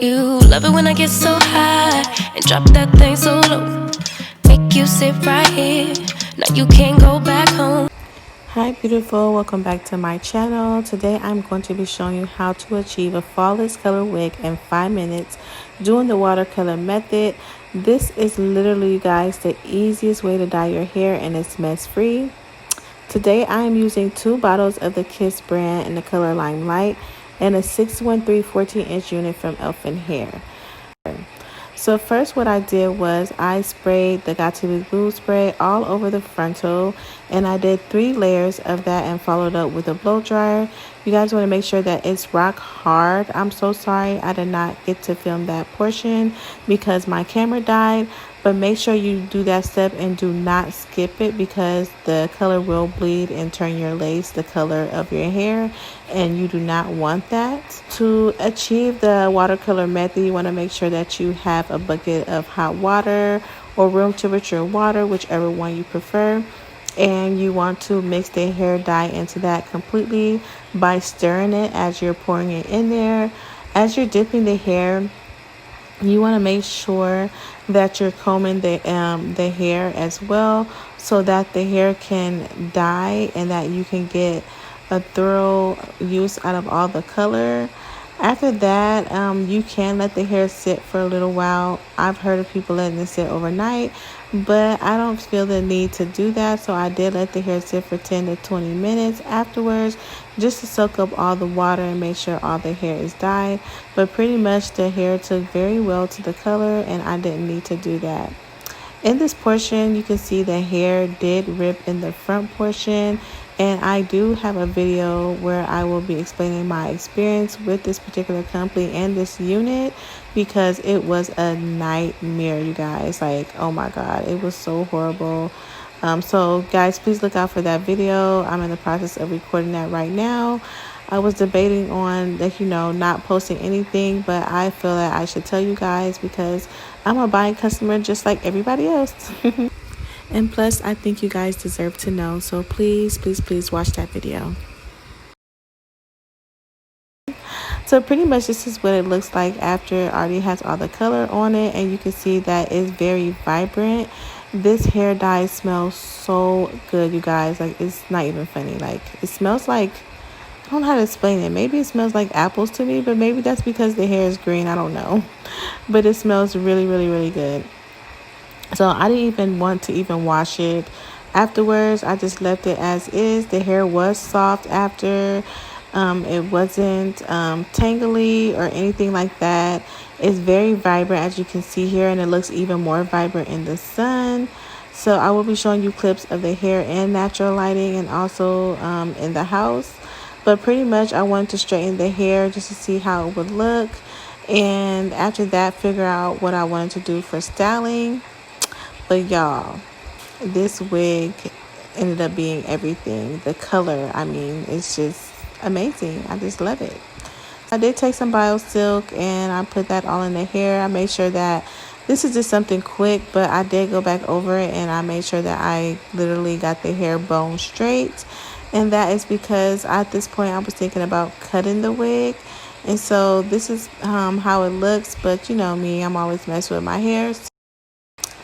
You love it when I get so high and drop that thing so low. Make you sit right here. Now you can't go back home. Hi beautiful, welcome back to my channel. Today I'm going to be showing you how to achieve a flawless color wig in 5 minutes doing the watercolor method. This is literally, you guys, the easiest way to dye your hair, and it's mess free. Today I am using 2 bottles of the Kiss brand in the color Lime Light and a 613 14-inch unit from Elfin Hair. So first what I did was I sprayed the Got To Be Glue spray all over the frontal, and I did 3 layers of that and followed up with a blow dryer. You guys want to make sure that it's rock hard. I'm so sorry I did not get to film that portion because my camera died, but make sure you do that step and do not skip it because the color will bleed and turn your lace the color of your hair, and you do not want that. To achieve the watercolor method, you want to make sure that you have a bucket of hot water or room temperature water, whichever one you prefer, and you want to mix the hair dye into that completely by stirring it as you're pouring it in there. As you're dipping the hair, you want to make sure that you're combing the hair as well, so that the hair can dye and that you can get a thorough use out of all the color. After that, you can let the hair sit for a little while. I've heard of people letting it sit overnight, but I don't feel the need to do that, so I did let the hair sit for 10 to 20 minutes afterwards just to soak up all the water and make sure all the hair is dyed. But pretty much the hair took very well to the color, and I didn't need to do that. In this portion, you can see the hair did rip in the front portion, and I do have a video where I will be explaining my experience with this particular company and this unit, because it was a nightmare, you guys. Like, oh my god, it was so horrible. So guys, please look out for that video. I'm in the process of recording that right now. I was debating on, like, not posting anything, but I feel that I should tell you guys because I'm a buying customer just like everybody else. And plus, I think you guys deserve to know. So please, please, please watch that video. So pretty much this is what it looks like after it already has all the color on it, and you can see that it's very vibrant. This hair dye smells so good, you guys. Like, it's not even funny. Like, it smells like, I don't know how to explain it. Maybe it smells like apples to me, but maybe that's because the hair is green. I don't know. But it smells really, really, really good. So I didn't even want to even wash it afterwards. I just left it as is. The hair was soft after. It wasn't tangly or anything like that. It's very vibrant, as you can see here, and it looks even more vibrant in the sun. So I will be showing you clips of the hair in natural lighting and also in the house. But pretty much I wanted to straighten the hair just to see how it would look, and after that figure out what I wanted to do for styling. But y'all, this wig ended up being everything. The color, I mean, it's just amazing. I just love it. I did take some bio silk and I put that all in the hair. I made sure that this is just something quick, but I did go back over it and I made sure that I literally got the hair bone straight. And that is because at this point I was thinking about cutting the wig. And so this is how it looks. But you know me, I'm always messing with my hair. So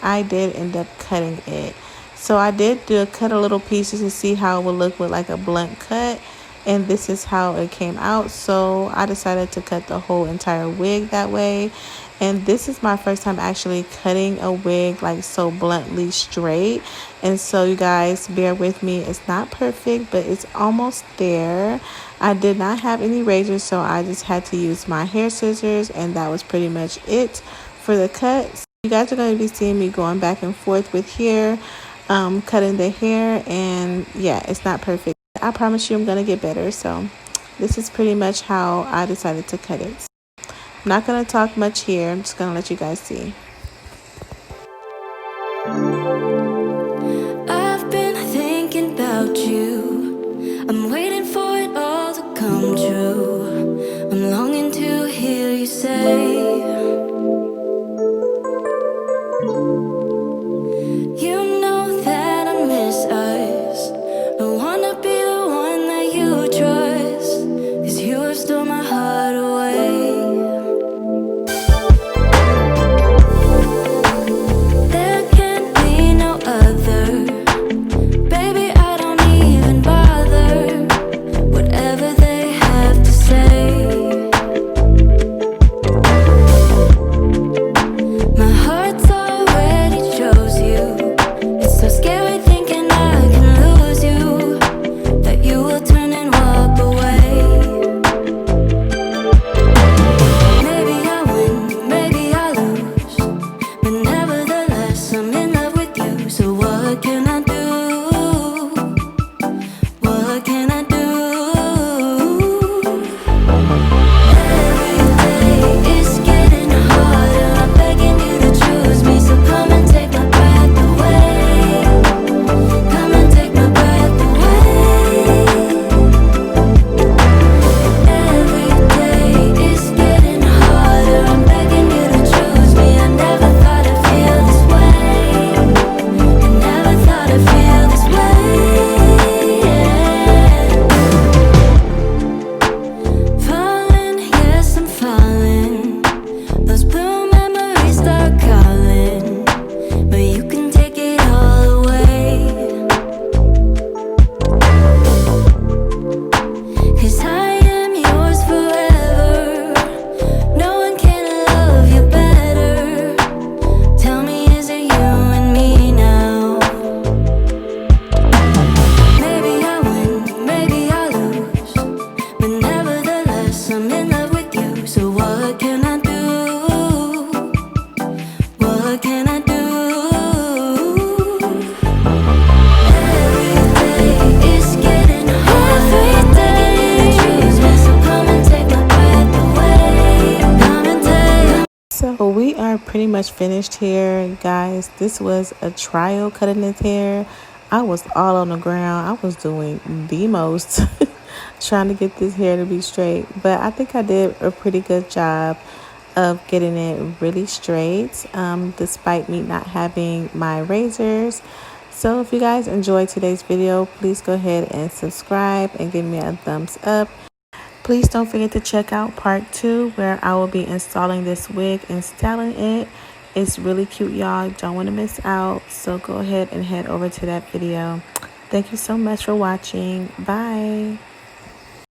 I did end up cutting it. So I did cut a little piece just to see how it would look with like a blunt cut. And this is how it came out. So I decided to cut the whole entire wig that way. And this is my first time actually cutting a wig like so bluntly straight. And so you guys bear with me. It's not perfect, but it's almost there. I did not have any razors, so I just had to use my hair scissors, and that was pretty much it for the cut. You guys are going to be seeing me going back and forth with here, cutting the hair, and yeah, it's not perfect. I promise you I'm going to get better. So this is pretty much how I decided to cut it. I'm not going to talk much here. I'm just going to let you guys see. I've been thinking about you. I'm waiting for it all to come true. I'm longing to hear you say, you know that I miss us. I wanna be the one that you trust, 'cause you have stole my heart away. pretty much finished here, guys. This was a trial cutting this hair. I was all on the ground. I was doing the most trying to get this hair to be straight, but I think I did a pretty good job of getting it really straight, despite me not having my razors. So if you guys enjoyed today's video, please go ahead and subscribe and give me a thumbs up. Please don't forget to check out part 2, where I will be installing this wig and styling it. It's really cute, y'all. Don't want to miss out. So go ahead and head over to that video. Thank you so much for watching. Bye.